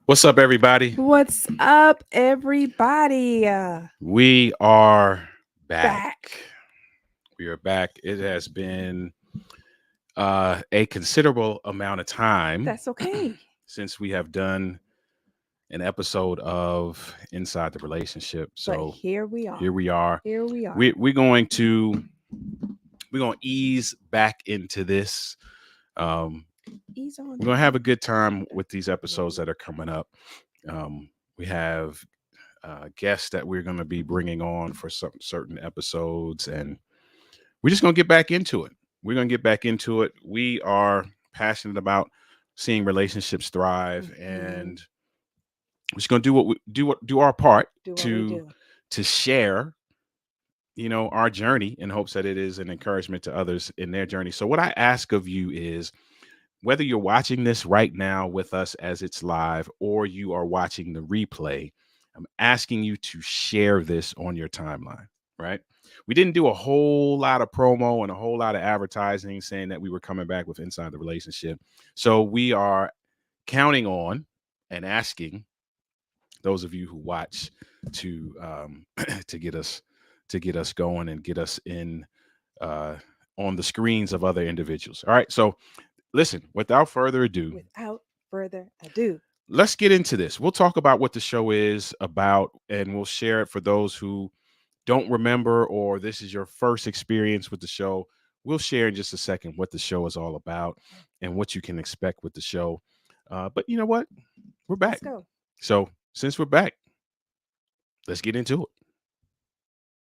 What's up, everybody? What's up, everybody? We are back. Back. We are back. It has been a considerable amount of time That's okay. since we have done an episode of Inside the Relationship. But So here we are. here we are. Here we are. We're going to ease back into this. Um, Ease on. we're gonna have a good time with these episodes that are coming up. We have guests that we're going to be bringing on for some certain episodes, and we're just going to get back into it. We're going to get back into it. We are passionate about seeing relationships thrive, and we're just going to do our part Do what we to do. share, our journey in hopes that it is an encouragement to others in their journey. So what I ask of you is, whether you're watching this right now with us as it's live or you are watching the replay, I'm asking you to share this on your timeline, right? We didn't do a whole lot of promo and a whole lot of advertising saying that we were coming back with Inside the Relationship. So we are counting on and asking those of you who watch to to get us going and get us in uh, on the screens of other individuals. All right. So listen, without further ado, Without further ado. let's get into this. We'll talk about what the show is about, and we'll share it for those who don't remember or this is your first experience with the show. We'll share in just a second what the show is all about and what you can expect with the show. But you know what? We're back. Let's go. So since we're back, let's get into it.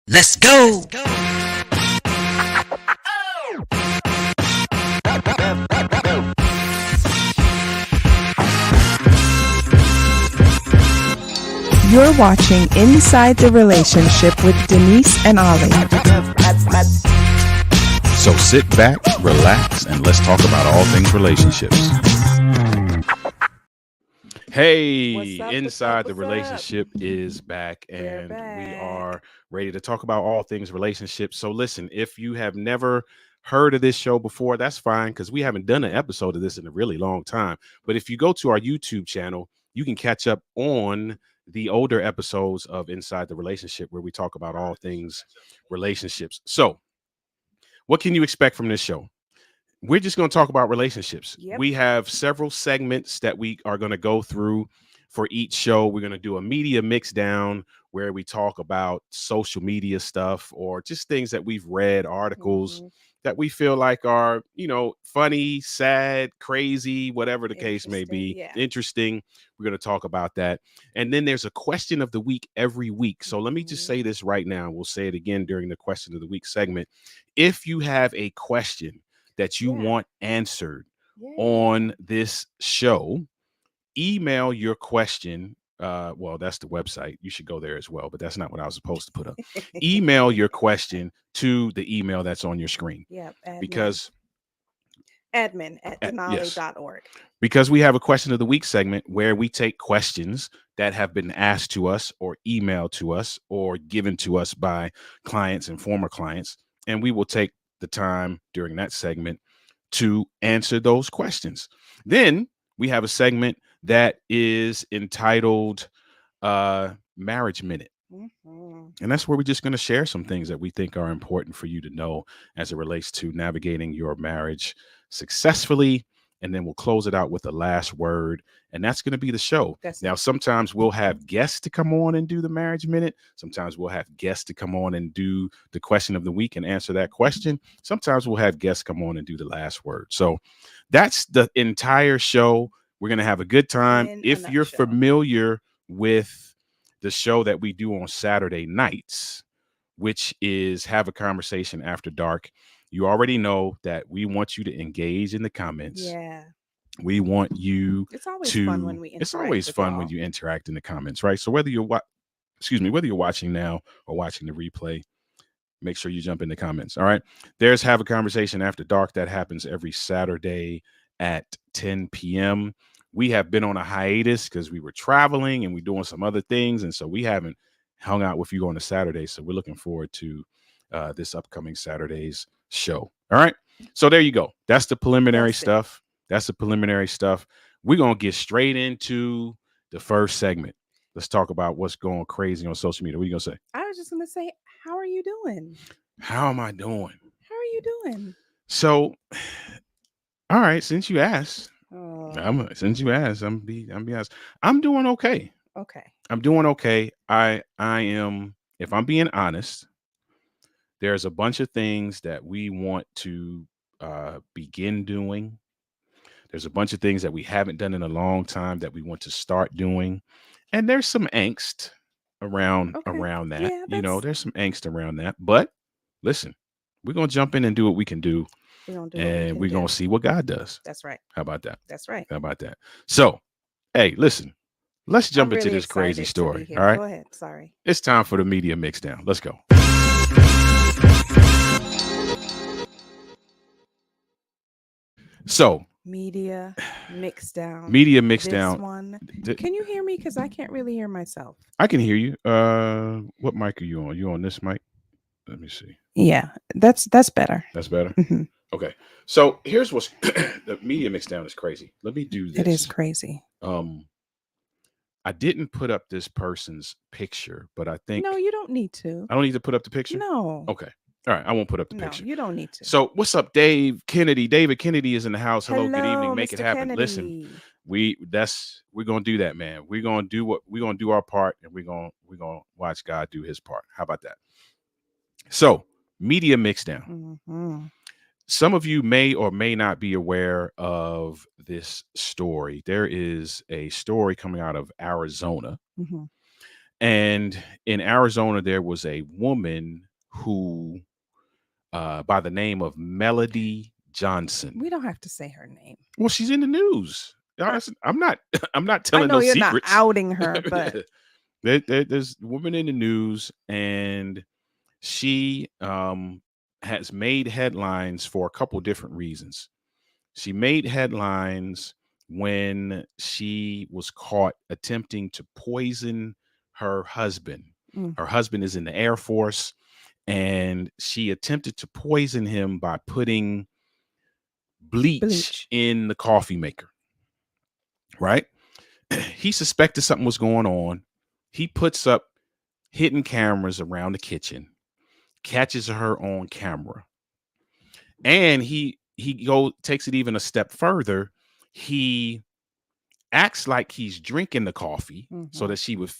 Let's go. You're watching Inside the Relationship with Denise and Ollie. So sit back, relax, and let's talk about all things relationships. Hey, What's up, Inside the what's up? Relationship is back, We're and we back. are ready to talk about all things relationships. So listen, if you have never heard of this show before, that's fine, because we haven't done an episode of this in a really long time. But if you go to our YouTube channel, you can catch up on the older episodes of Inside the Relationship where we talk about all things relationships. So what can you expect from this show? We're just going to talk about relationships. Yep. We have several segments that we are going to go through for each show. We're going to do a media mix down where we talk about social media stuff or just things that we've read, articles that we feel like are, funny, sad, crazy, whatever the case may Interesting, be, yeah. interesting. We're going to talk about that. And then there's a question of the week every week. So let me just say this right now. We'll say it again during the question of the week segment. If you have a question that you Yeah. want answered Yeah. on this show, email your question. Well, that's the website. You should go there as well, but that's not what I was supposed to put up. Email your question to the email that's on your screen, Yep. because admin at yes, denali.org. because we have a question of the week segment where we take questions that have been asked to us or emailed to us or given to us by clients and former clients, and we will take the time during that segment to answer those questions. Then we have a segment that is entitled Marriage Minute. And that's where we're just going to share some things that we think are important for you to know as it relates to navigating your marriage successfully. And then we'll close it out with the last word. And that's going to be the show. That's Now, it. sometimes we'll have guests to come on and do the marriage minute. Sometimes we'll have guests to come on and do the question of the week and answer that question. Sometimes we'll have guests come on and do the last word. So that's the entire show. We're going to have a good time. In a If you're nutshell. familiar with the show that we do on Saturday nights, which is Have a Conversation After Dark, you already know that we want you to engage in the comments. Yeah. We want you It's always to. fun when we It's interact always with fun when y'all. you interact in the comments, right? So whether you're whether you're watching now or watching the replay, make sure you jump in the comments. All right. There's Have a Conversation After Dark that happens every Saturday at 10 p.m. We have been on a hiatus because we were traveling and we're doing some other things. And so we haven't hung out with you on a Saturday. So we're looking forward to this upcoming Saturday's show. All right. So there you go. That's the preliminary That's it. stuff. That's the preliminary stuff. We're going to get straight into the first segment. Let's talk about what's going crazy on social media. What are you gonna say? I was just gonna say, how are you doing? How am I doing? How are you doing? So, all right, since you asked, Oh, I'm be honest. I'm doing okay. okay. I'm doing okay. I am, if I'm being honest, there's a bunch of things that we want to begin doing. There's a bunch of things that we haven't done in a long time that we want to start doing. And there's some angst Okay. around that. Yeah, You know, that's there's some angst around that. But listen, we're gonna jump in and do what we can do, we're gonna do what we and can we're do. gonna see what God does. That's right. How about that? That's right. How about that? So, hey, listen, let's jump I'm into really this crazy excited to be story. here. All right. Go ahead. Sorry. It's time for the media mix down. Let's go. So, Media mix down. media mix This down. one. Th- Can you hear me? Because I can't really hear myself. I can hear you. What mic are you on? You on this mic? Let me see. Yeah, that's better. That's better. Mhm. Okay. So here's what's the media mix down is crazy. Let me do this. It is crazy. I didn't put up this person's picture, but I think No, you don't need to. I don't need to put up the picture. No. Okay. All right. I won't put up the No, picture. you don't need to. So what's up, Dave Kennedy? David Kennedy is in the house. Hello, good evening. Make it Mr. happen. Listen, Kennedy. we're gonna do that, man. We're gonna do our part, and we're gonna watch God do his part. How about that? So media mix down. Mhm. Some of you may or may not be aware of this story. There is a story coming out of Arizona. Mhm. And in Arizona, there was a woman who, by the name of Melody Johnson. We don't have to say her name. Well, she's in the news. I'm not. I'm not I telling know no you're secrets. not outing her, but There's a woman in the news, and she has made headlines for a couple different reasons. She made headlines when she was caught attempting to poison her husband. Mm. Her husband is in the Air Force, and she attempted to poison him by putting bleach in the coffee maker. Right? He suspected something was going on. He puts up hidden cameras around the kitchen, catches her on camera, and he takes it even a step further. He acts like he's drinking the coffee so that she would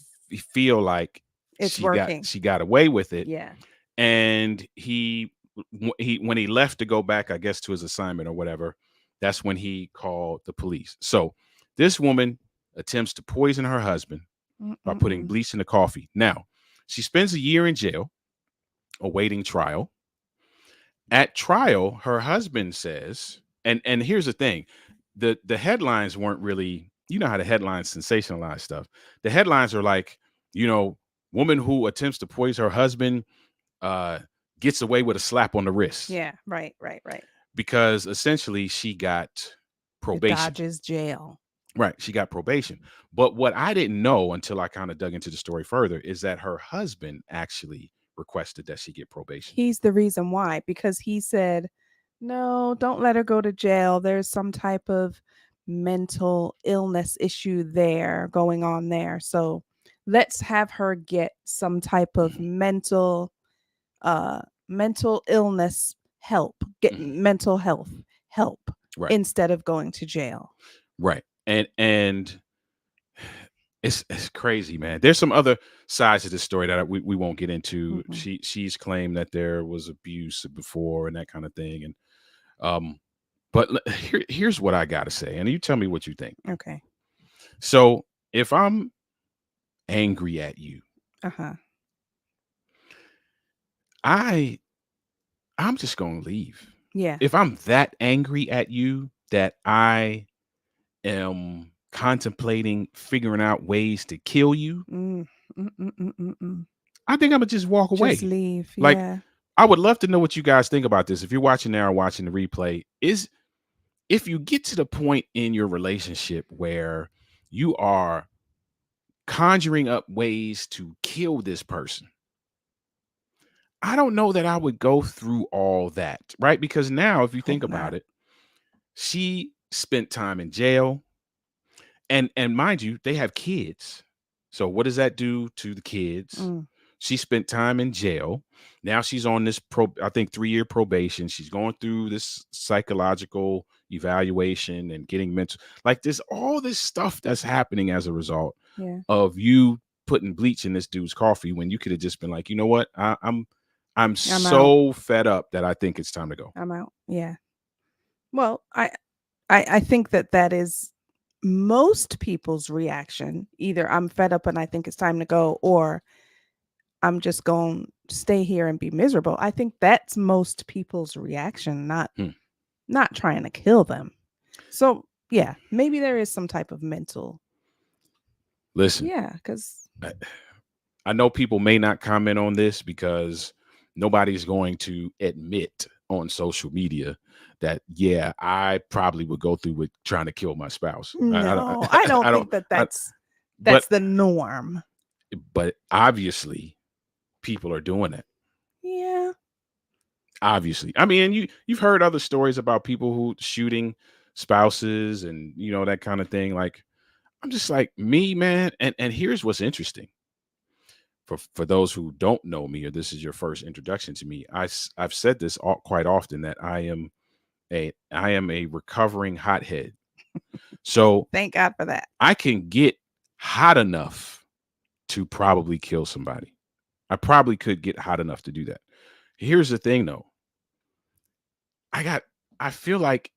feel like it's working. She got away with it. Yeah. And he when he left to go back, I guess, to his assignment or whatever, that's when he called the police. So this woman attempts to poison her husband by putting bleach in the coffee. Now, she spends a year in jail awaiting trial. At trial, her husband says, and here's the thing, the headlines weren't really, you know how the headlines sensationalize stuff. The headlines are like, woman who attempts to poison her husband gets away with a slap on the wrist. Yeah, right. Because essentially she got probation. Dodges jail. Right, she got probation. But what I didn't know until I kind of dug into the story further is that her husband actually requested that she get probation. He's the reason why, because he said, no, don't let her go to jail. There's some type of mental illness issue there going on there. So let's have her get some type of mental illness help, get mental health help instead of going to jail. Right. And it's crazy, man. There's some other sides to this story that we won't get into. She's claimed that there was abuse before and that kind of thing. And but here's what I gotta say, and you tell me what you think. Okay. So if I'm angry at you, I'm just gonna leave. Yeah. If I'm that angry at you that I am contemplating figuring out ways to kill you, I think I'm gonna just walk away. Just leave. Like, yeah. I would love to know what you guys think about this. If you're watching now or watching the replay, is if you get to the point in your relationship where you are conjuring up ways to kill this person, I don't know that I would go through all that, right? Because now, if you think about it, she spent time in jail. And mind you, they have kids. So what does that do to the kids? Mm. She spent time in jail. Now she's on this I think 3-year probation. She's going through this psychological evaluation and getting mental, like this, all this stuff that's happening as a result Yeah. of you putting bleach in this dude's coffee when you could have just been like, you know what? I'm out. so fed up that I think it's time to go. I'm out. Yeah. Well, I think that is most people's reaction. Either I'm fed up and I think it's time to go, or I'm just going to stay here and be miserable. I think that's most people's reaction, not trying to kill them. So, yeah, maybe there is some type of mental. Listen, Yeah, because I know people may not comment on this because nobody's going to admit on social media that, yeah, I probably would go through with trying to kill my spouse. no, I don't think that's the norm. But obviously, people are doing it. Yeah. Obviously, I mean, you've heard other stories about people who shooting spouses and that kind of thing. Like, I'm just like, me, man. And here's what's interesting. For those who don't know me, or this is your first introduction to me, I've said this quite often, that I am a recovering hothead. So Thank God for that. I can get hot enough to probably kill somebody. I probably could get hot enough to do that. Here's the thing, though. I feel like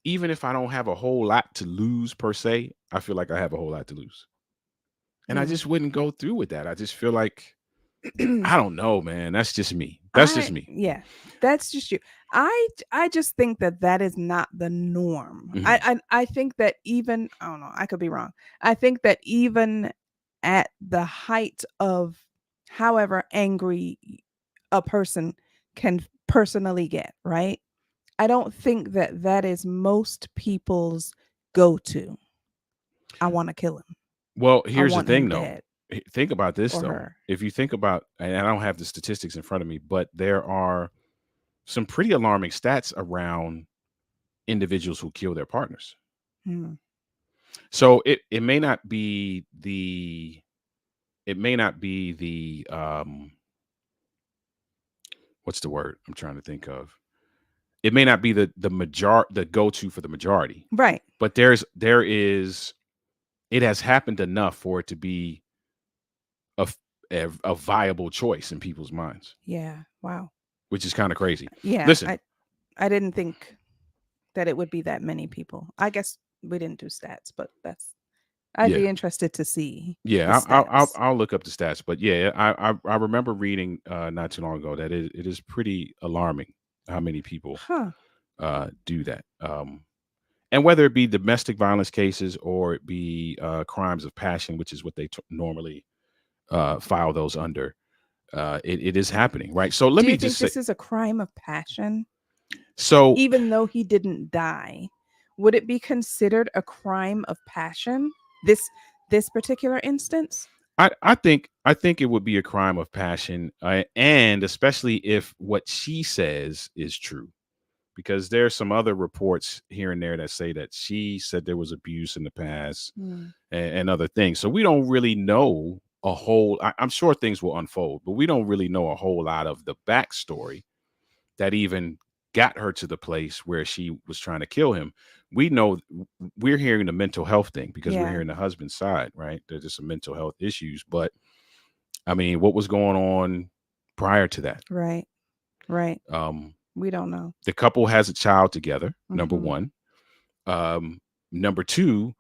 even if I don't have a whole lot to lose per se, I feel like I have a whole lot to lose. And I just wouldn't go through with that. I just feel like, I don't know, man. That's just me. Just me. Yeah, that's just you. I just think that is not the norm. Mhm. I think that even, I don't know, I could be wrong. I think that even at the height of however angry a person can personally get, right? I don't think that is most people's go-to. I want to kill him. Well, I here's the want him thing, though. dead, Think about this, or though. her. If you think about, and I don't have the statistics in front of me, but there are some pretty alarming stats around individuals who kill their partners. Hmm. So it may not be the what's the word I'm trying to think of? It may not be the go-to for the majority, Right. but it has happened enough for it to be a viable choice in people's minds, Yeah. Wow. which is kind of crazy. Yeah. Listen, I didn't think that it would be that many people. I guess we didn't do stats, but I'd be yeah, interested to see the yeah, stats. I'll look up the stats, but yeah, I remember reading not too long ago that it is pretty alarming how many people Huh. do that. And whether it be domestic violence cases or it be crimes of passion, which is what they normally file those under, it is happening, right? So let Do you me think just say, this is a crime of passion? so Even though he didn't die, would it be considered a crime of passion? This particular instance? I think it would be a crime of passion, and especially if what she says is true, because there's some other reports here and there that say that she said there was abuse in the past Hmm. and other things. So we don't really know a whole. I'm sure things will unfold, but we don't really know a whole lot of the backstory that even got her to the place where she was trying to kill him. We know we're hearing the mental health thing because we're Yeah. hearing the husband's side, right? There's just some mental health issues, but I mean, what was going on prior to that? Right. Right. Um, We don't know. the couple has a child together. Number Mhm. one. Number two,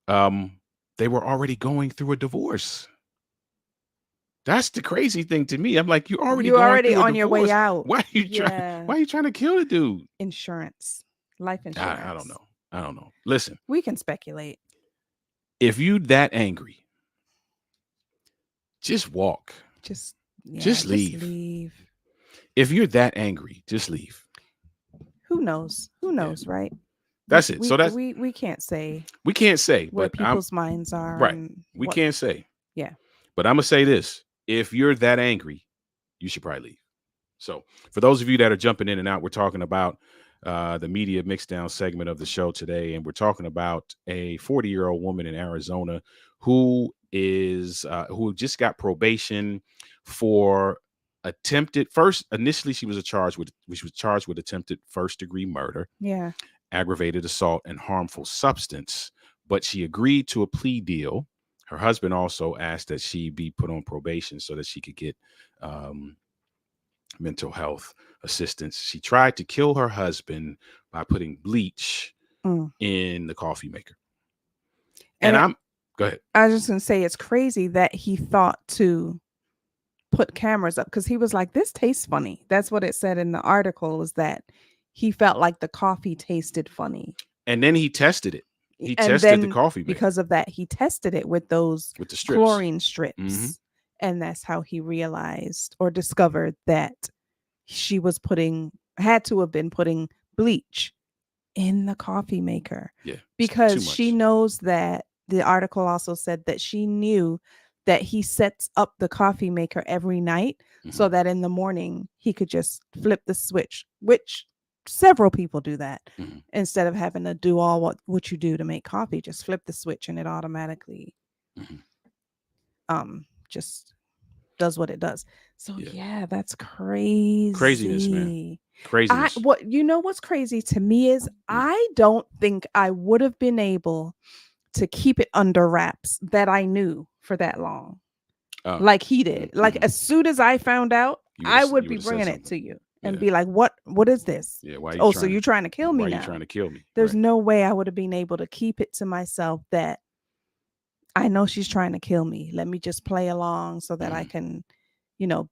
they were already going through a divorce. That's the crazy thing to me. I'm like, you're already You're going already through a on your way divorce. out. Why are you Yeah. Why are you trying to kill the dude? Insurance. Life insurance. I don't know. I don't know. Listen, We can speculate. if you that angry, just walk. Just Just leave. leave. If you're that angry, just leave. Who knows? Who knows, right? That's it. So that's we can't say we can't say, where but people's minds are. right. And We what- can't say. Yeah. But I'm gonna say this: if you're that angry, you should probably leave. So for those of you that are jumping in and out, we're talking about the media mix down segment of the show today, and we're talking about a 40-year-old woman in Arizona who who just got probation for attempted first. Initially, she was charged with attempted first-degree murder, Yeah. aggravated assault, and harmful substance, but she agreed to a plea deal. Her husband also asked that she be put on probation so that she could get mental health assistance. She tried to kill her husband by putting bleach Mm. in the coffee maker. And And go ahead. I was just going to say, it's crazy that he thought to put cameras up, because he was like, this tastes funny. That's what it said in the article, was that he felt like the coffee tasted funny. And then he tested it. He And tested the then coffee maker because of that, he tested it with those with the strips. chlorine strips. Mhm. And that's how he realized or discovered that she was had to have been putting bleach in the coffee maker. Yeah. Because she knows that the article also said that she knew that he sets up the coffee maker every night so that in the morning he could just flip the switch, which several people do that. Instead of having to do all what you do to make coffee, just flip the switch and it automatically just does what it does. So yeah, that's crazy. Craziness, man. Craziness. What's crazy to me is I don't think I would have been able to keep it under wraps that I knew for that long. Like he did. Like as soon as I found out, I would be bringing it to you and be like, what is this? Yeah, why so you're trying to kill me now? Why are you trying to kill me? There's no way I would have been able to keep it to myself that I know she's trying to kill me. Let me just play along so that I can,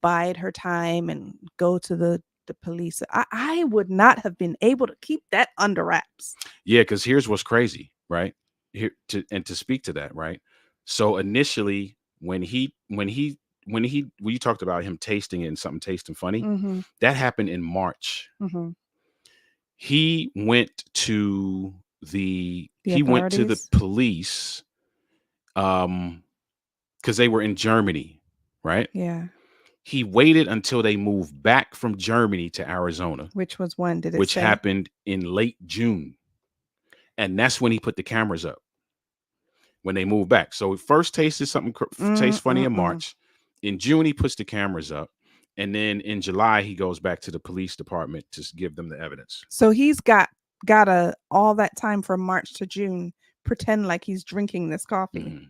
bide her time and go to the police. I would not have been able to keep that under wraps. Yeah, because here's what's crazy, right? To speak to that, right? So initially, when you talked about him tasting it and something tasting funny, that happened in March. He went to the police, because they were in Germany, right? Yeah. He waited until they moved back from Germany to Arizona. Which was when did it Which say? happened in late June. And that's when he put the cameras up. When they moved back. So first tasted something tastes funny in March. In June, he puts the cameras up. And then in July, he goes back to the police department to give them the evidence. So he's got all that time from March to June, pretend like he's drinking this coffee.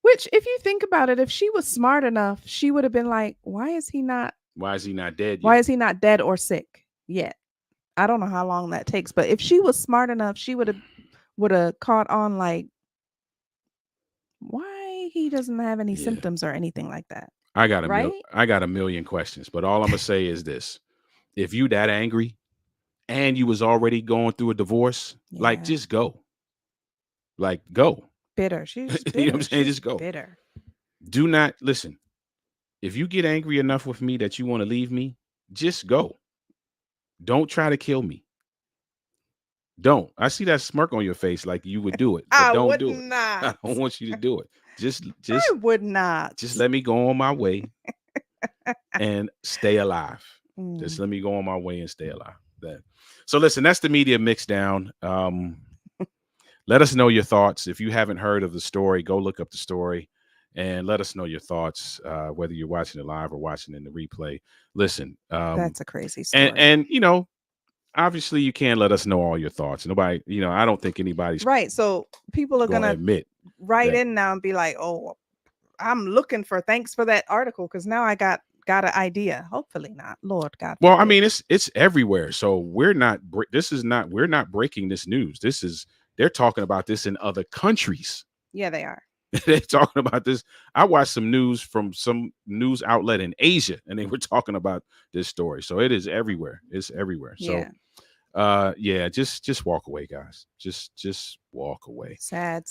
Which, if you think about it, if she was smart enough, she would have been like, why is he not dead yet? Why is he not dead or sick yet? I don't know how long that takes, but if she was smart enough, she would have caught on, like, why he doesn't have any symptoms or anything like that. I got a million questions, but all I'm gonna say is this: if you that angry and you was already going through a divorce, like, just go. Like, go. Bitter. She's bitter. You know what I'm saying? Just go. Bitter. Do not listen. If you get angry enough with me that you want to leave me, just go. Don't try to kill me. Don't. I see that smirk on your face like you would do it. But don't do it. I don't want you to do it. Just I would not. Just let me go on my way and stay alive. Just let me go on my way and stay alive. So listen, that's the media mix down. Let us know your thoughts. If you haven't heard of the story, go look up the story and let us know your thoughts, whether you're watching it live or watching in the replay. Listen, that's a crazy story. And obviously you can't let us know all your thoughts. Nobody, I don't think anybody's right. So people are gonna admit in now and be like, "Oh, I'm looking for thanks for that article because now I got an idea." Hopefully not, Lord God. Well, I mean, it's everywhere. So we're not breaking this news. They're talking about this in other countries. Yeah, they are. They're talking about this. I watched some news from some news outlet in Asia, and they were talking about this story. So it is everywhere. It's everywhere. So, just walk away, guys. Just walk away. Sad.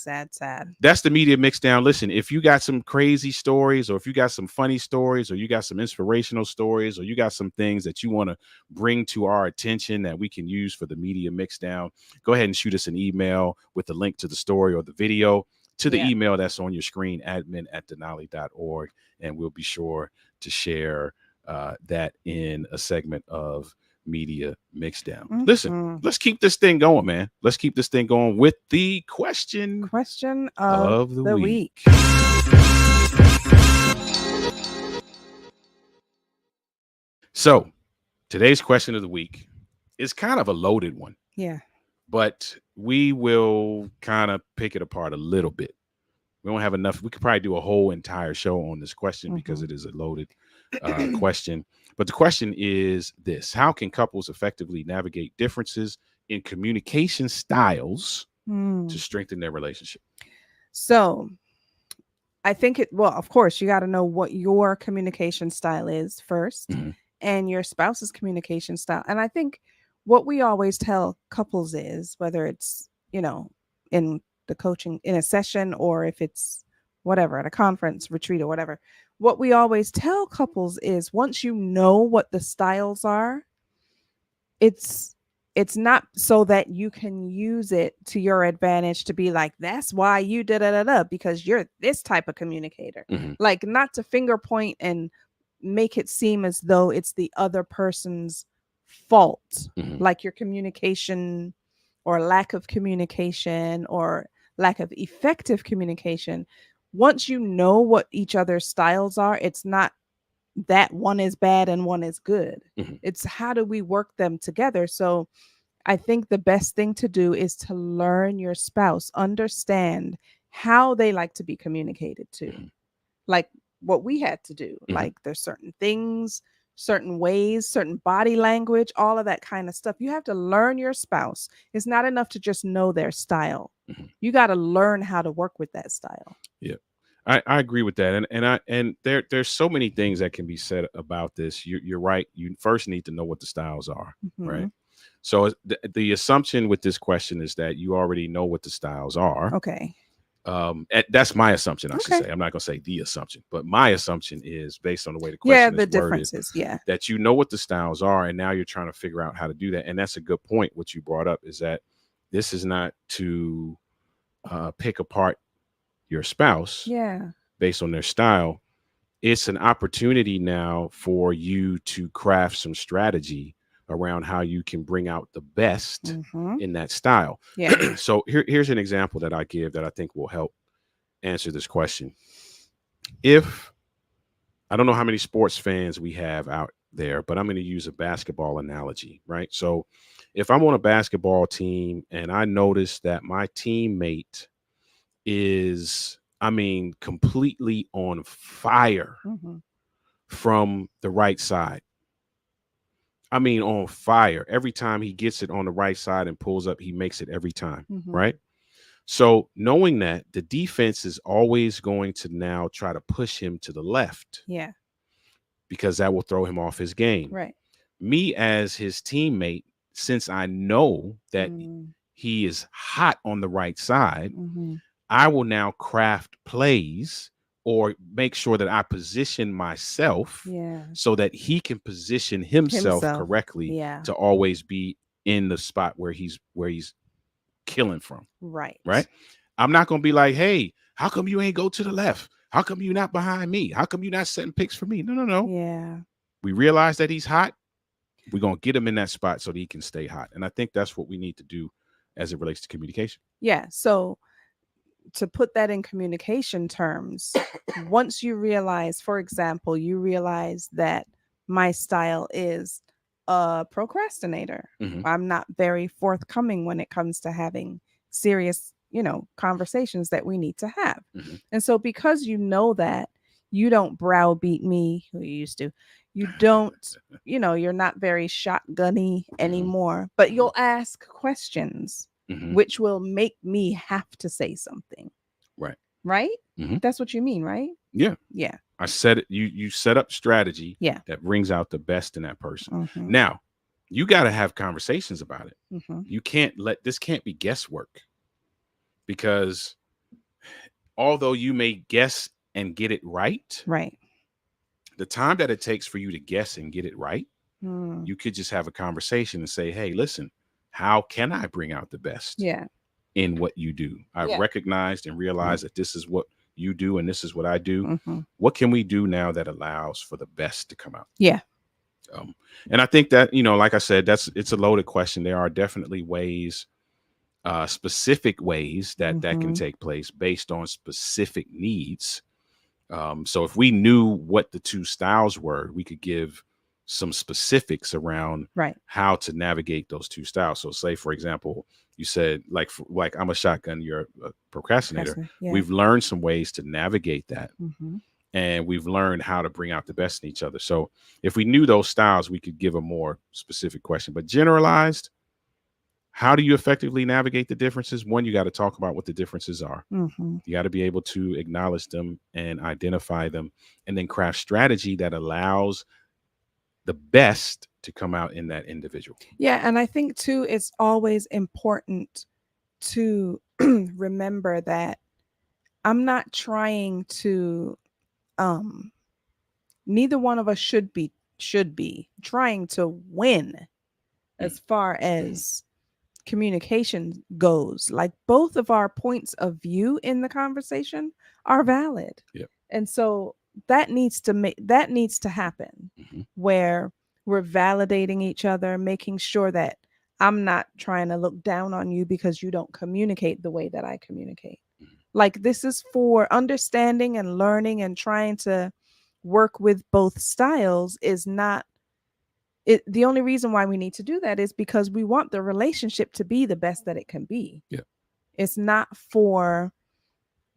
That's the media mix down. Listen, if you got some crazy stories, or if you got some funny stories, or you got some inspirational stories, or you got some things that you want to bring to our attention that we can use for the media mix down, go ahead and shoot us an email with the link to the story or the video to the email that's on your screen, admin@denali.org, and we'll be sure to share that in a segment of media mixdown. Listen, Mhm. let's keep this thing going, man. Let's keep this thing going with the question Question of the week. So today's question of the week is kind of a loaded one, Yeah. but we will kind of pick it apart a little bit. We don't have enough. We could probably do a whole entire show on this question because it is a loaded question. But the question is this: how can couples effectively navigate differences in communication styles Hmm. to strengthen their relationship? So I think well, of course, you got to know what your communication style is first Mhm. and your spouse's communication style. And I think what we always tell couples is whether it's, in the coaching in a session or if it's whatever at a conference, retreat, or whatever, what we always tell couples is once you know what the styles are, it's it's not so that you can use it to your advantage to be like, that's why you da because you're this type of communicator. Mhm. Like, not to finger point and make it seem as though it's the other person's fault, Mhm. like your communication or lack of communication or lack of effective communication. Once you know what each other's styles are, it's not that one is bad and one is good. Mhm. It's how do we work them together? So I think the best thing to do is to learn your spouse, understand how they like to be communicated to. Mhm. Like what we had to do. Mhm. Like there's certain things, certain ways, certain body language, all of that kind of stuff. You have to learn your spouse. It's not enough to just know their style. Mhm. You got to learn how to work with that style. Yeah. I agree with that, and there's so many things that can be said about this. You're right. You first need to know what the styles are, right? Mhm. So the assumption with this question is that you already know what the styles are. Okay. That's my assumption. I should Okay. say. I'm not going to say the assumption, but my assumption is based on the way the Yeah, question the is worded, differences. Yeah. that you know what the styles are, and now you're trying to figure out how to do that. And that's a good point. What you brought up is that this is not to pick apart your spouse Yeah. based on their style. It's an opportunity now for you to craft some strategy around how you can bring out the best Mhm. in that style. Yeah. So here's an example that I give that I think will help answer this question. If I don't know how many sports fans we have out there, but I'm going to use a basketball analogy, right? So if I'm on a basketball team and I notice that my teammate is, completely on fire Mhm. from the right side. On fire. Every time he gets it on the right side and pulls up, he makes it every time, Mhm. right? So knowing that, the defense is always going to now try to push him to the left Yeah. because that will throw him off his game. Right. Me as his teammate, since I know that Mm. he is hot on the right side, Mhm. I will now craft plays or make sure that I position myself Yeah. so that he can position himself correctly Yeah. to always be in the spot where he's killing from. Right. Right. I'm not going to be like, hey, how come you ain't go to the left? How come you not behind me? How come you not setting picks for me? No. Yeah. We realize that he's hot. We're going to get him in that spot so that he can stay hot. And I think that's what we need to do as it relates to communication. Yeah. So to put that in communication terms, once you realize, for example, you realize that my style is a procrastinator. Mhm. I'm not very forthcoming when it comes to having serious, conversations that we need to have. Mhm. And so because you know that, you don't browbeat me, who you used to. You don't, you're not very shotgunny anymore, but you'll ask questions Mhm. which will make me have to say something. Right. Right? Mhm. That's what you mean, right? Yeah. Yeah. I said it. You set up strategy Yeah. that brings out the best in that person. Mhm. Now, you got to have conversations about it. Mhm. You can't let this can't be guesswork, because although you may guess and get it right, Right. the time that it takes for you to guess and get it right, Mm. you could just have a conversation and say, hey, listen, how can I bring out the best Yeah. in what you do? I've Yeah. recognized and realized that this is what you do and this is what I do. Mhm. What can we do now that allows for the best to come out? Yeah. And I think that, like I said, it's a loaded question. There are definitely ways, specific ways that can Mhm. take place based on specific needs. So if we knew what the two styles were, we could give some specifics around Right. how to navigate those two styles. So say, for example, you said like I'm a shotgun, you're a procrastinator. Procrastinate. Yeah. We've learned some ways to navigate that, Mhm. and we've learned how to bring out the best in each other. So if we knew those styles, we could give a more specific question. But generalized, how do you effectively navigate the differences? One, you got to talk about what the differences are. Mhm. You got to be able to acknowledge them and identify them, and then craft strategy that allows the best to come out in that individual. Yeah, and I think too it's always important to remember that I'm not trying to um neither one of us should be trying to win as far as communication goes. Like both of our points of view in the conversation are valid. Yep. And so that needs to happen Mm-hmm. where we're validating each other, making sure that I'm not trying to look down on you because you don't communicate the way that I communicate. Like this is for understanding and learning and trying to work with both styles is not it. The only reason why we need to do that is because we want the relationship to be the best that it can be. Yeah. It's not for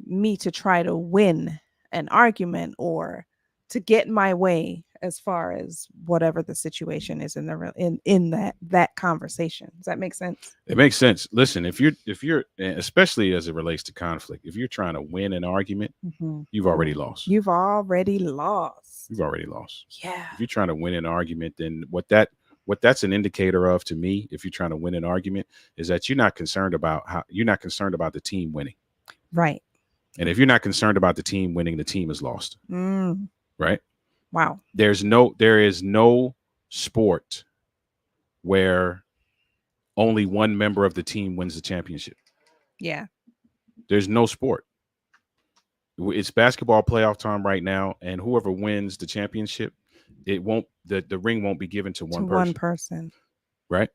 me to try to win an argument or to get my way as far as whatever the situation is in that conversation. Does that make sense? It makes sense. Listen, if you're especially as it relates to conflict, if you're trying to win an argument, Mhm. you've already lost. You've already lost. You've already lost. Yeah. If you're trying to win an argument, then what that's an indicator of to me, if you're trying to win an argument, is that you're not concerned about the team winning. Right. And if you're not concerned about the team winning, the team is lost. Mm. Right? Wow. There is no sport where only one member of the team wins the championship. Yeah. There's no sport. It's basketball playoff time right now, and whoever wins the championship, the ring won't be given to one person. One person. Right?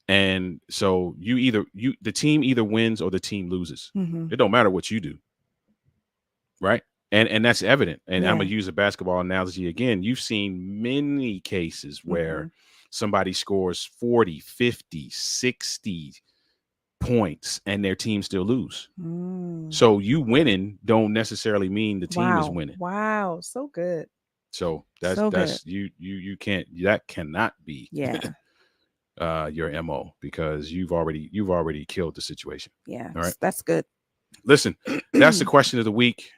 And so the team either wins or the team loses. Mhm. It don't matter what you do. Right? And that's evident. And I'm Yeah. going to use a basketball analogy again. You've seen many cases where Mhm. somebody scores 40, 50, 60 points and their team still lose. Mm. So you winning don't necessarily mean the team is Wow. winning. Wow. So good. So that's So good. you can't, that cannot be Yeah. your MO, because you've already killed the situation. Yeah. All right. That's good. Listen, that's the question of the week.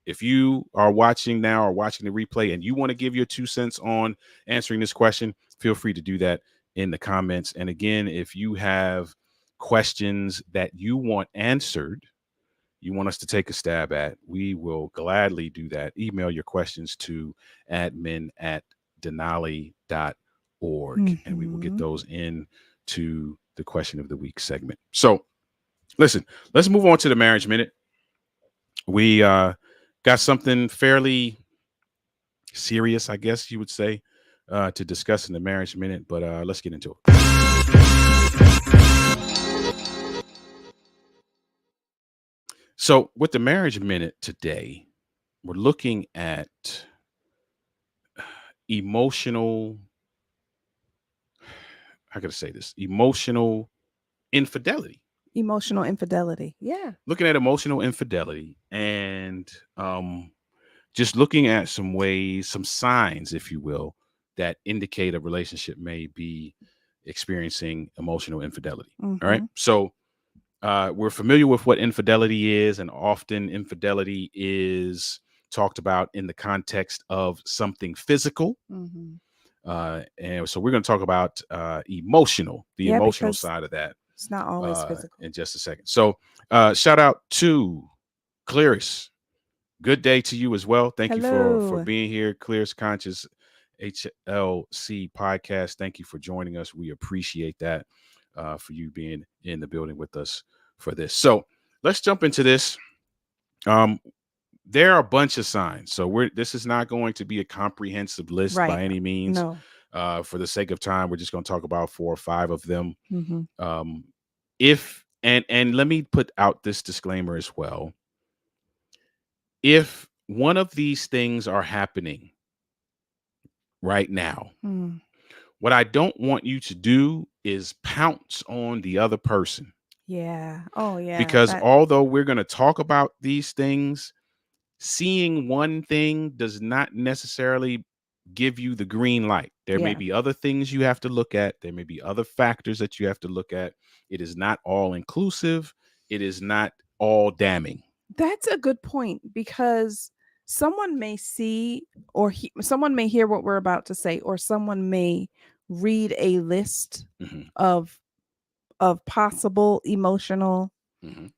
If you are watching now or watching the replay and you want to give your 2 cents on answering this question, feel free to do that in the comments. And again, if you have questions that you want answered, you want us to take a stab at, we will gladly do that. Email your questions to admin@denali.org, and we will get Mhm. those in to the question of the week segment. So listen, let's move on to the marriage minute. We got something fairly serious, I guess you would say, to discuss in the marriage minute, but let's get into it. So with the marriage minute today, we're looking at emotional, how can I say this? Emotional infidelity. Emotional infidelity. Yeah. Looking at emotional infidelity, and just looking at some ways, some signs, if you will, that indicate a relationship may be experiencing emotional infidelity. All right. Mhm. So we're familiar with what infidelity is, and often infidelity is talked about in the context of something physical. Mhm. And so we're going to talk about the emotional because side of that it's not always physical. in just a second. So shout out to Clearis. Good day to you as well. Thank you for Hello. being here. Clear's Conscious HLC podcast. Thank you for joining us. We appreciate that, for you being in the building with us for this. So let's jump into this. there are a bunch of signs. So this is not going to be a comprehensive list Right. by any means. No. For the sake of time, we're just going to talk about 4 or 5 of them. Mm-hmm. If and let me put out this disclaimer as well. If one of these things are happening right now, Mm. what I don't want you to do is pounce on the other person. Yeah. Oh, yeah. Because although we're going to talk about these things, seeing one thing does not necessarily give you the green light. There may Yeah. be other things you have to look at. There may be other factors that you have to look at. It is not all inclusive. It is not all damning. That's a good point, because someone may see or someone may hear what we're about to say, or someone may read a list Mhm. of possible emotional Mhm.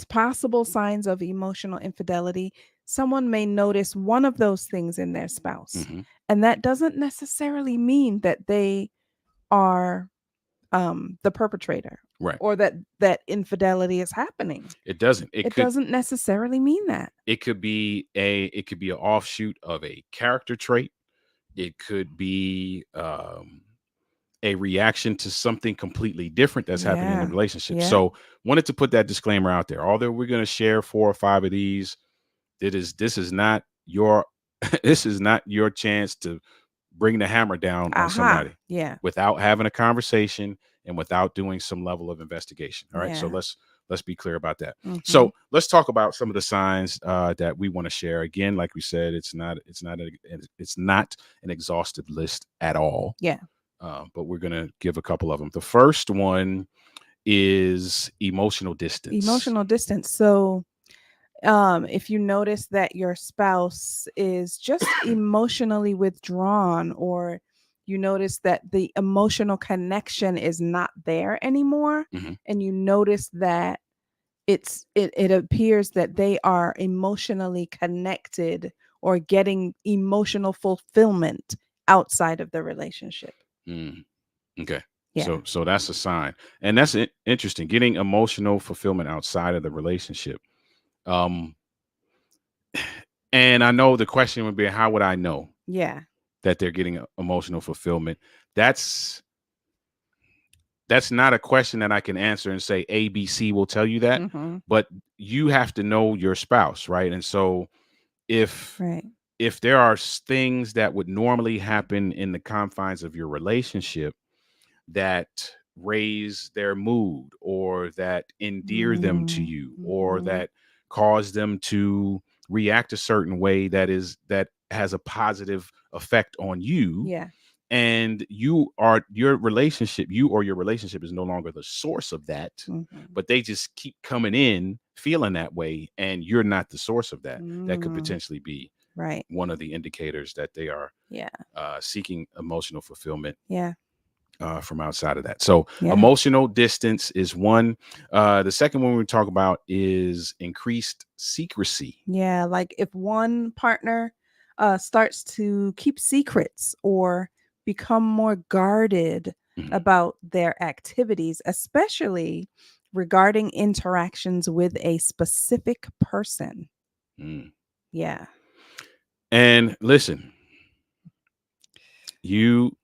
possible signs of emotional infidelity. Someone may notice one of those things in their spouse, Mhm. and that doesn't necessarily mean that they are the perpetrator, Right. or that infidelity is happening. It doesn't. It doesn't necessarily mean that. It could be an offshoot of a character trait. It could be a reaction to something completely different that's happening in the Yeah. relationship. Yeah. So wanted to put that disclaimer out there. Although we're going to share 4 or 5 of these, this is not your this is not your chance to bring the hammer down on somebody Yeah. without having a conversation and without doing some level of investigation. All right. So Yeah. let's be clear about that. Mhm. So let's talk about some of the signs that we want to share. Again, like we said, it's not an exhaustive list at all. Yeah. But we're gonna give a couple of them. The first one is emotional distance. Emotional distance. So if you notice that your spouse is just emotionally withdrawn, or you notice that the emotional connection is not there anymore, Mhm. and you notice that it appears that they are emotionally connected or getting emotional fulfillment outside of the relationship. Mm. Okay. Yeah. So that's a sign, and that's interesting. Getting emotional fulfillment outside of the relationship. And I know the question would be, how would I know Yeah. that they're getting emotional fulfillment? That's not a question that I can answer and say ABC will tell you that, Mm-hmm. but you have to know your spouse, right? And so if Right. there are things that would normally happen in the confines of your relationship that raise their mood, or that endear them to you, or Mm-hmm. that cause them to react a certain way that has a positive effect on you, Yeah. and your relationship is no longer the source of that, Mm-hmm. but they just keep coming in feeling that way, and you're not the source of that. That could Mm. potentially be Right. one of the indicators that they are Yeah. seeking emotional fulfillment Yeah. from outside of that. So Yeah. emotional distance is one. The second one we talk about is increased secrecy. Yeah, like if one partner starts to keep secrets or become more guarded Mhm. about their activities, especially regarding interactions with a specific person. Mm. Yeah. And listen, you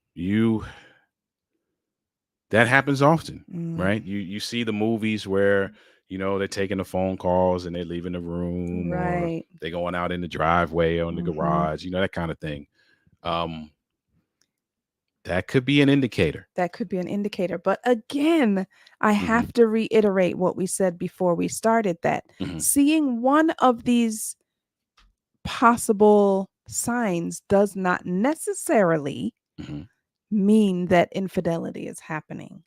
that happens often, Mm. right? You see the movies where they're taking the phone calls and they're leaving the room, or Right. they're going out in the driveway or in the Mhm. garage, that kind of thing. That could be an indicator. That could be an indicator. But again, I Mhm. have to reiterate what we said before we started, that Mhm. seeing one of these possible signs does not necessarily Mhm. mean that infidelity is happening.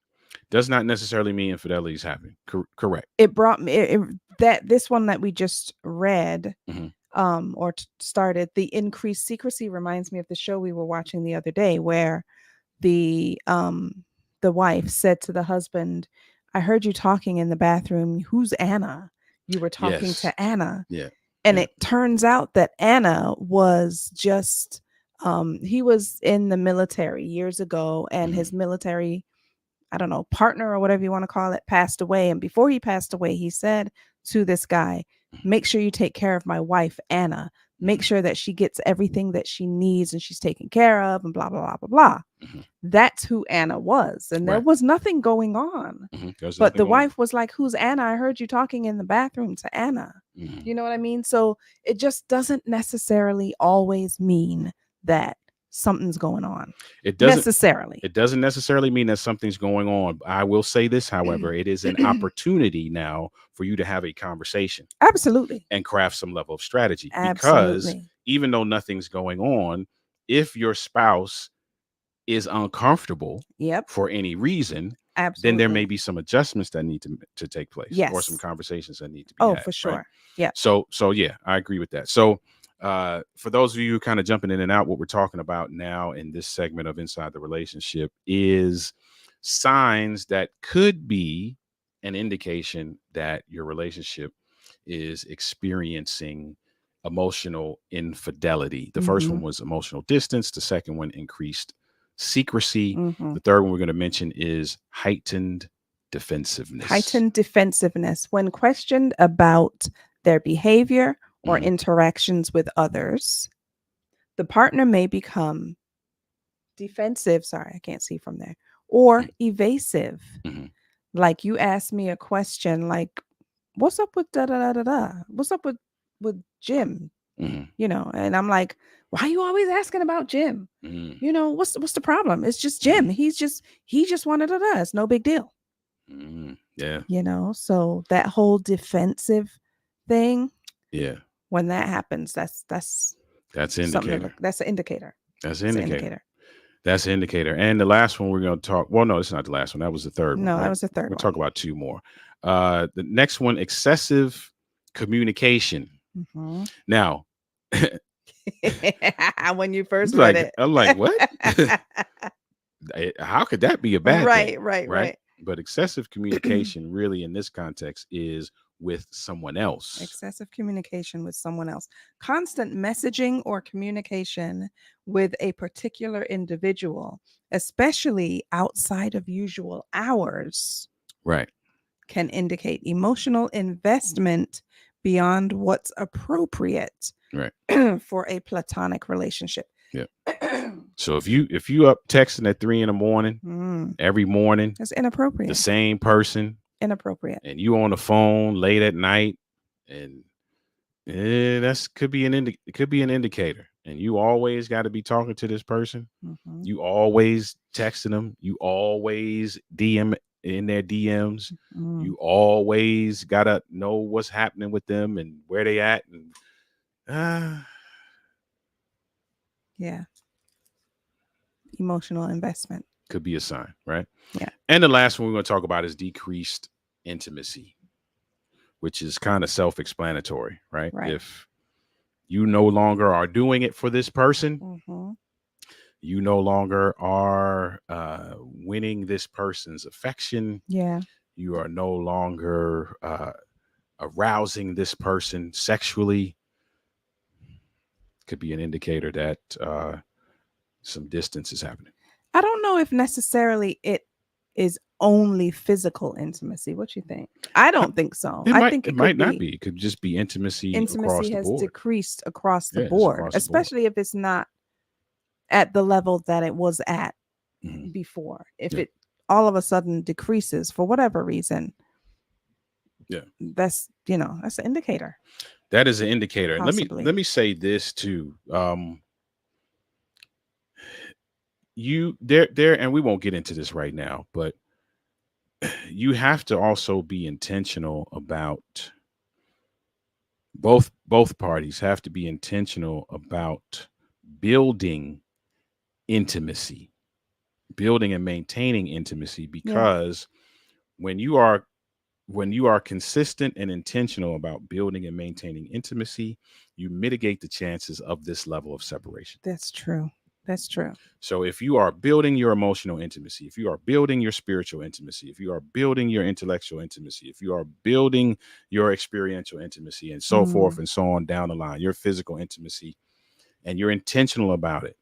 Does not necessarily mean infidelity is happening. Correct. It brought me that this one that we just read Mhm. or started, the increased secrecy, reminds me of the show we were watching the other day, where the wife said to the husband, "I heard you talking in the bathroom. Who's Anna? You were talking Yes. to Anna." Yeah. And Yeah. it turns out that Anna was just he was in the military years ago, and his military, I don't know, partner or whatever you want to call it, passed away. And before he passed away, he said to this guy, Make sure you take care of my wife, Anna. Make sure that she gets everything that she needs and she's taken care of, and blah, blah, blah, blah, blah. That's who Anna was. And there Right. was nothing going on. There's But nothing the going on. wife was like, "Who's Anna? I heard you talking in the bathroom to Anna." Mhm. You know what I mean? So it just doesn't necessarily always mean that something's going on. It doesn't Necessarily. It doesn't necessarily mean that something's going on. I will say this, however, it is an opportunity now for you to have a conversation Absolutely. and craft some level of strategy. Because Absolutely. even though nothing's going on, if your spouse is uncomfortable Yep. for any reason, Absolutely. then there may be some adjustments that need to take place, or some Yes. conversations that need to be Oh, had, for right? sure. Yeah. So yeah, I agree with that. So for those of you kind of jumping in and out, what we're talking about now in this segment of Inside the Relationship is signs that could be an indication that your relationship is experiencing emotional infidelity. The first one was emotional distance. The second one, increased secrecy. The third one we're going to mention is heightened defensiveness. Heightened defensiveness. When questioned about their behavior or interactions with others, the partner may become defensive. Sorry, I can't see from there. Or evasive. Like you asked me a question like, "What's up with da da da da da? What's up with Jim?" You know, and I'm like, "Why are you always asking about Jim? You know, what's the problem? It's just Jim. He just wanted to do. It's no big deal." Yeah. You know, so that whole defensive thing, Yeah. when that happens, that's indicator. That's an indicator. That's It's an indicator. That's an indicator. And the last one we're going to talk. Well, no, it's not the last one. That was the third one. No, Right? that was the third We'll one. talk about two more. The next one, excessive communication. Now, when you first I'm read like, it, I'm like, what? How could that be a bad thing? Right. But excessive communication really in this context is with someone else. Excessive communication with someone else. Constant messaging or communication with a particular individual, especially outside of usual hours, Right. can indicate emotional investment beyond what's appropriate Right. for a platonic relationship. Yeah. So if you up texting at 3 a.m. every morning, that's inappropriate. The same person, inappropriate, and you on the phone late at night, and that's could be an indicator. And you always got to be talking to this person. You always texting them. You always DM in their DMs. You always gotta know what's happening with them and where they at. And yeah. Emotional investment could be a sign, right? Yeah. And the last one we're going to talk about is decreased intimacy, which is kind of self-explanatory, right? If you no longer are doing it for this person, you no longer are winning this person's affection. Yeah. You are no longer arousing this person sexually. Could be an indicator that some distance is happening. I don't know if necessarily it is only physical intimacy. What you think? I don't think so. I think it might not be. It could just be intimacy across the has board. Decreased across the board, especially if it's not at the level that it was at before. If it all of a sudden decreases for whatever reason, that's that's an indicator. That is an indicator. Possibly. And let me say this too. You there, and we won't get into this right now, but you have to also be intentional about both parties have to be intentional about building intimacy, building and maintaining intimacy, because when you are consistent and intentional about building and maintaining intimacy, you mitigate the chances of this level of separation. That's true. That's true. So if you are building your emotional intimacy, if you are building your spiritual intimacy, if you are building your intellectual intimacy, if you are building your experiential intimacy, and so forth and so on down the line, your physical intimacy, and you're intentional about it,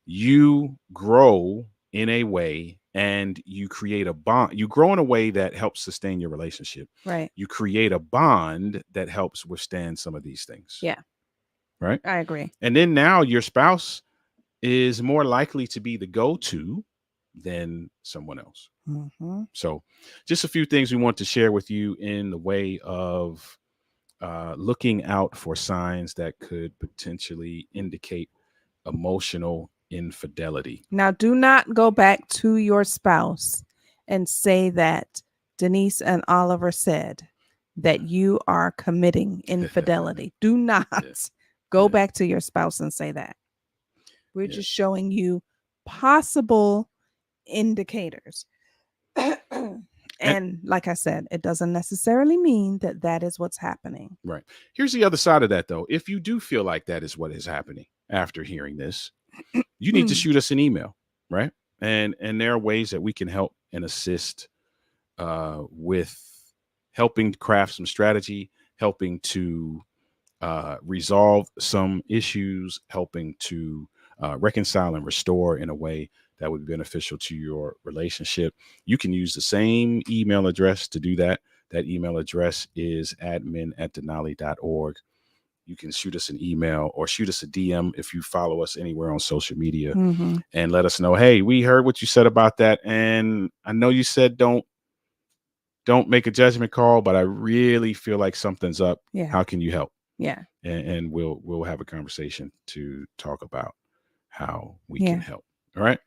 you grow in a way and you create a bond. You grow in a way that helps sustain your relationship. Right. You create a bond that helps withstand some of these things. Yeah. Right. I agree. And then now your spouse is more likely to be the go-to than someone else. Mm-hmm. So just a few things we want to share with you in the way of looking out for signs that could potentially indicate emotional infidelity. Now, do not go back to your spouse and say that Denise and Oliver said that you are committing infidelity. Do not go back to your spouse and say that. We're just showing you possible indicators. And like I said, it doesn't necessarily mean that that is what's happening. Right. Here's the other side of that, though. If you do feel like that is what is happening after hearing this, you need to shoot us an email, right? And there are ways that we can help and assist with helping craft some strategy, helping to resolve some issues, helping to reconcile and restore in a way that would be beneficial to your relationship. You can use the same email address to do that. That email address is admin@denali.org. You can shoot us an email or shoot us a DM if you follow us anywhere on social media and let us know, hey, we heard what you said about that. And I know you said don't make a judgment call, but I really feel like something's up. Yeah. How can you help? Yeah. And we'll have a conversation to talk about how we can help. All right.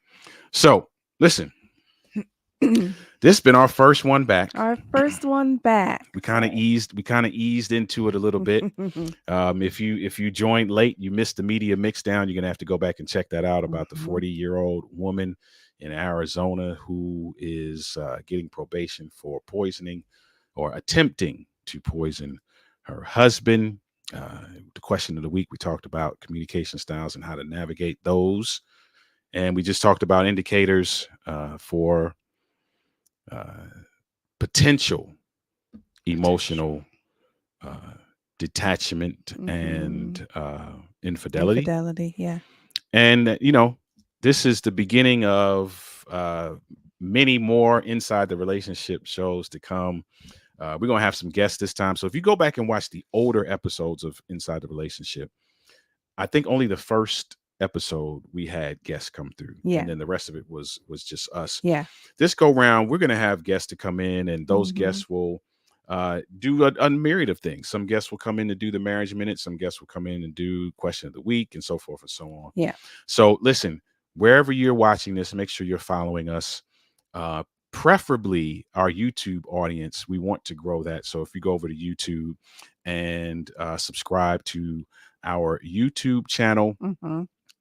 So listen, this has been our first one back. Our first one back. We kind of eased into it a little bit. If you joined late, you missed the media mix down. You're gonna have to go back and check that out about the 40-year-old woman in Arizona who is getting probation for poisoning or attempting to poison her husband. The question of the week, we talked about communication styles and how to navigate those. And we just talked about indicators for potential emotional detachment and infidelity. Infidelity, yeah. And, this is the beginning of many more Inside the Relationship shows to come. We're going to have some guests this time. So if you go back and watch the older episodes of Inside the Relationship, I think only the first episode we had guests come through. Yeah. And then the rest of it was just us. Yeah. This go round, we're going to have guests to come in, and those guests will do a myriad of things. Some guests will come in to do the marriage minute. Some guests will come in and do question of the week and so forth and so on. Yeah. So listen, wherever you're watching this, make sure you're following us. Preferably our YouTube audience. We want to grow that. So if you go over to YouTube and subscribe to our YouTube channel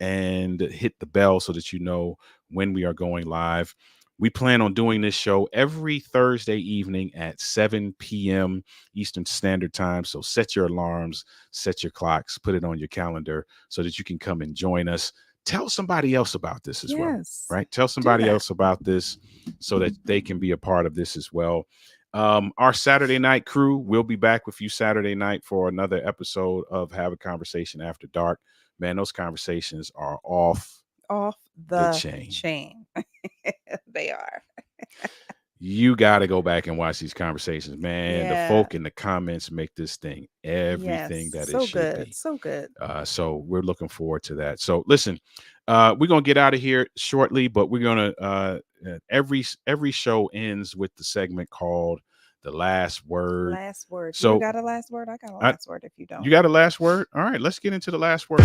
and hit the bell so that you know when we are going live. We plan on doing this show every Thursday evening at 7 p.m. Eastern Standard Time. So set your alarms, set your clocks, put it on your calendar so that you can come and join us. Tell somebody else about this as well, right? Tell somebody else about this so that they can be a part of this as well. Our Saturday night crew will be back with you Saturday night for another episode of Have a Conversation After Dark. Man, those conversations are off the chain. They are. You got to go back and watch these conversations, man. The folk in the comments make this thing everything that it should be. So good. So we're looking forward to that. So listen, we're going to get out of here shortly, but we're going to every show ends with the segment called The Last Word. Last word. So you got a last word? I got a last word if you don't. You got a last word? All right, let's get into the last word.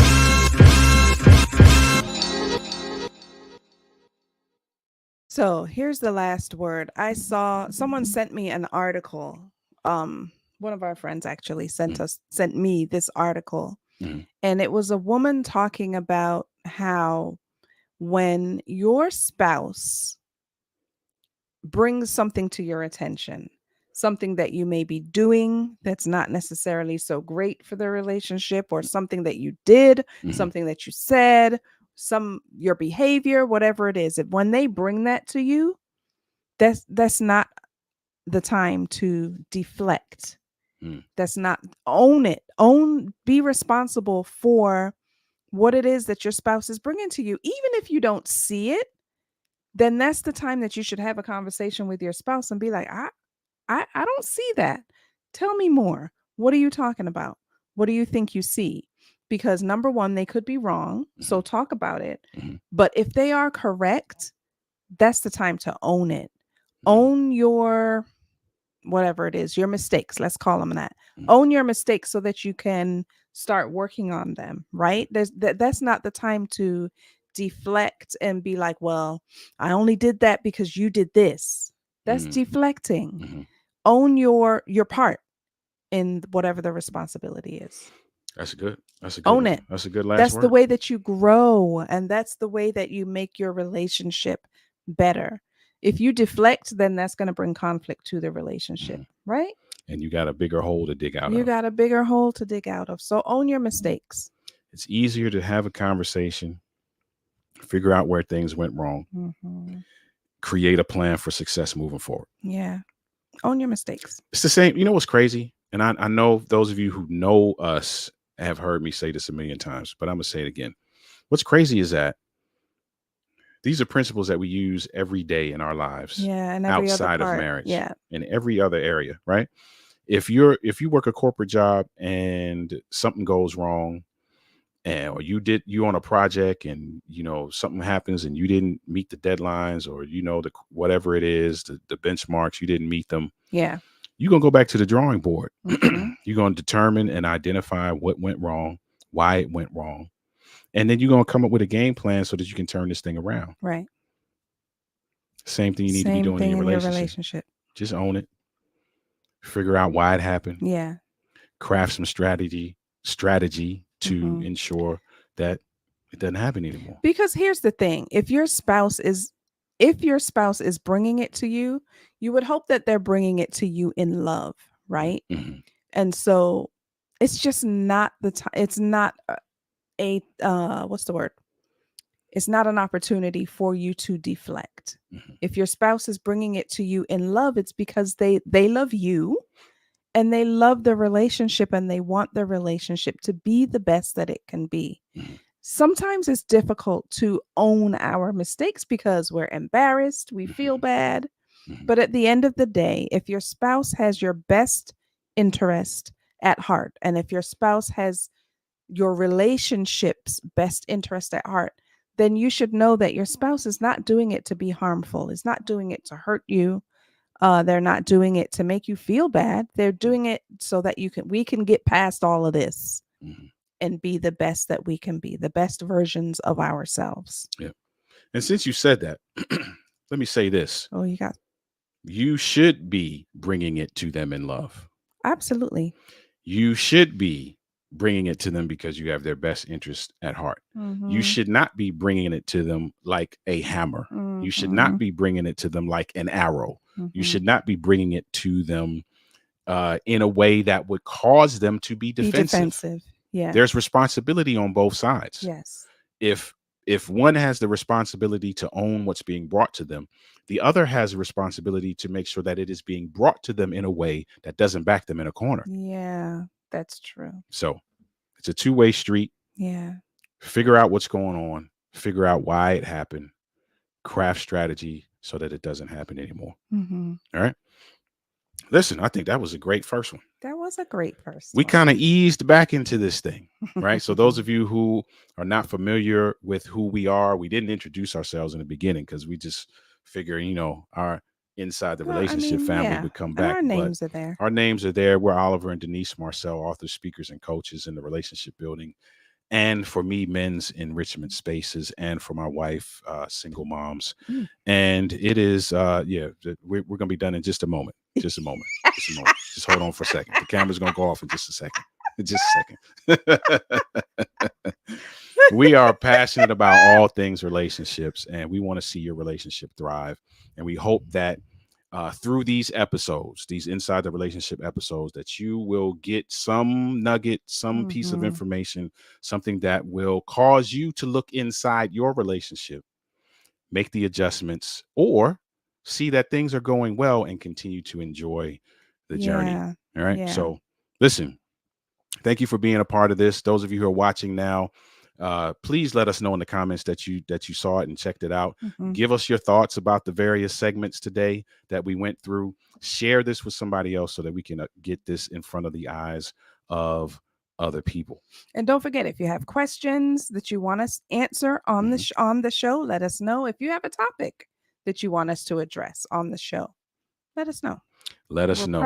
So here's the last word. I saw someone sent me an article. One of our friends actually sent me this article. And it was a woman talking about how when your spouse brings something to your attention, something that you may be doing that's not necessarily so great for the relationship, or something that you did, something that you said, your behavior, whatever it is, when they bring that to you, that's not the time to deflect. That's not be responsible for what it is that your spouse is bringing to you, even if you don't see it. then that's the time that you should have a conversation with your spouse and be like, I don't see that. Tell me more. What are you talking about? What do you think you see? Because number one, they could be wrong. So talk about it. But if they are correct, that's the time to own it. Own your whatever it is, your mistakes. Let's call them that. Own your mistakes so that you can start working on them, right? That's not the time to deflect and be like, well, I only did that because you did this. That's deflecting. Own your part in whatever the responsibility is. That's good. That's a good Own one. it. That's a good last That's word. the way that you grow, and that's the way that you make your relationship better. If you deflect, then that's going to bring conflict to the relationship, right? And you got a bigger hole to dig out You of. got a bigger hole to dig out of. So own your mistakes. It's easier to have a conversation, figure out where things went wrong, create a plan for success moving forward. Yeah. Own your mistakes. It's the same. You know what's crazy? And I know those of you who know us have heard me say this a million times, but I'm going to say it again. What's crazy is that these are principles that we use every day in our lives. Yeah. And every outside other of part. marriage. Yeah. In every other area, right? If you work a corporate job and something goes wrong, or you on a project and something happens and you didn't meet the deadlines, or the whatever it is, the benchmarks, you didn't meet them. Yeah. You're going to go back to the drawing board. You're going to determine and identify what went wrong, why it went wrong. And then you're going to come up with a game plan so that you can turn this thing around. Right. Same thing you need to be doing in your relationship. Just own it. Figure out why it happened. Yeah. Craft some strategy to ensure that it doesn't happen anymore. Because here's the thing. If your spouse is bringing it to you, you would hope that they're bringing it to you in love, right? And so it's just not the time. It's not what's the word? It's not an opportunity for you to deflect. If your spouse is bringing it to you in love, it's because they love you and they love the relationship and they want the relationship to be the best that it can be. Sometimes it's difficult to own our mistakes because we're embarrassed, we feel bad. But at the end of the day, if your spouse has your best interest at heart, and if your spouse has your relationship's best interest at heart, then you should know that your spouse is not doing it to be harmful. It's not doing it to hurt you. They're not doing it to make you feel bad. They're doing it so that we can get past all of this and be the best that we can be, the best versions of ourselves. Yeah. And since you said that, let me say this. Oh, you should be bringing it to them in love. Absolutely. You should be bringing it to them because you have their best interest at heart. You should not be bringing it to them like a hammer. You should not be bringing it to them like an arrow. You should not be bringing it to them in a way that would cause them to be defensive. Yeah. There's responsibility on both sides. Yes. If one has the responsibility to own what's being brought to them, the other has a responsibility to make sure that it is being brought to them in a way that doesn't back them in a corner. Yeah, that's true. So it's a two-way street. Yeah. Figure out what's going on. Figure out why it happened. Craft strategy so that it doesn't happen anymore. All right. Listen, I think that was a great first one. That was a great first We one. kind of eased back into this thing, right? So those of you who are not familiar with who we are, we didn't introduce ourselves in the beginning because we just figure, our inside the relationship family would come back. Our names are there. Our names are there. We're Oliver and Denise Marcel, authors, speakers, and coaches in the relationship building. And for me, men's enrichment spaces, and for my wife, single moms. And it is, we're going to be done in just a moment. Just a moment. Just hold on for a second. The camera's going to go off in just a second. Just a second. We are passionate about all things relationships, and we want to see your relationship thrive. And we hope that through these episodes, these Inside the Relationship episodes, that you will get some nugget, some piece of information, something that will cause you to look inside your relationship, make the adjustments, or see that things are going well and continue to enjoy the journey. All right. Yeah. So listen, thank you for being a part of this. Those of you who are watching now, Please let us know in the comments that you saw it and checked it out. Mhm. Give us your thoughts about the various segments today that we went through. Share this with somebody else so that we can get this in front of the eyes of other people. And don't forget, if you have questions that you want us answer on on the show, let us know. If you have a topic that you want us to address on the show, let us know. Let us know.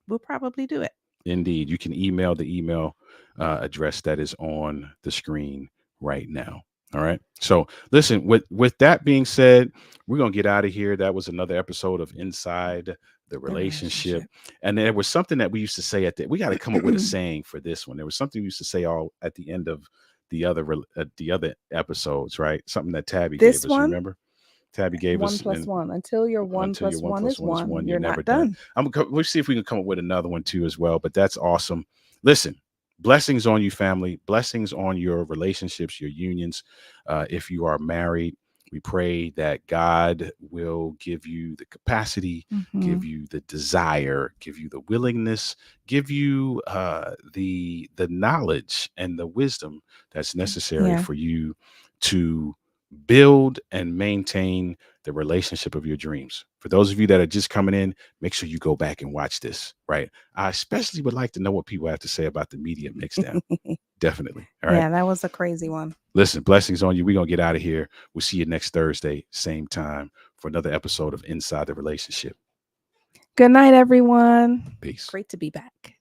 We'll probably do it. Indeed. You can email the email address that is on the screen right now. All right. So listen, with that being said, we're going to get out of here. That was another episode of Inside the Relationship. And there was something that we used to say we got to come up with a saying for this one. There was something we used to say all at the end of the other episodes, right? Something that Tabby gave us. You remember? Tabby gave us 1 + 1. Until your 1 + 1 is 1, you're not done. We'll see if we can come up with another one too as well. But that's awesome. Listen, blessings on you, family. Blessings on your relationships, your unions. If you are married, we pray that God will give you the capacity, give you the desire, give you the willingness, give you the knowledge and the wisdom that's necessary for you to build and maintain the relationship of your dreams. For those of you that are just coming in, make sure you go back and watch this, right? I especially would like to know what people have to say about the media mixdown. Definitely. All right. Yeah, that was a crazy one. Listen, blessings on you. We're going to get out of here. We'll see you next Thursday, same time, for another episode of Inside the Relationship. Good night, everyone. Peace. Great to be back.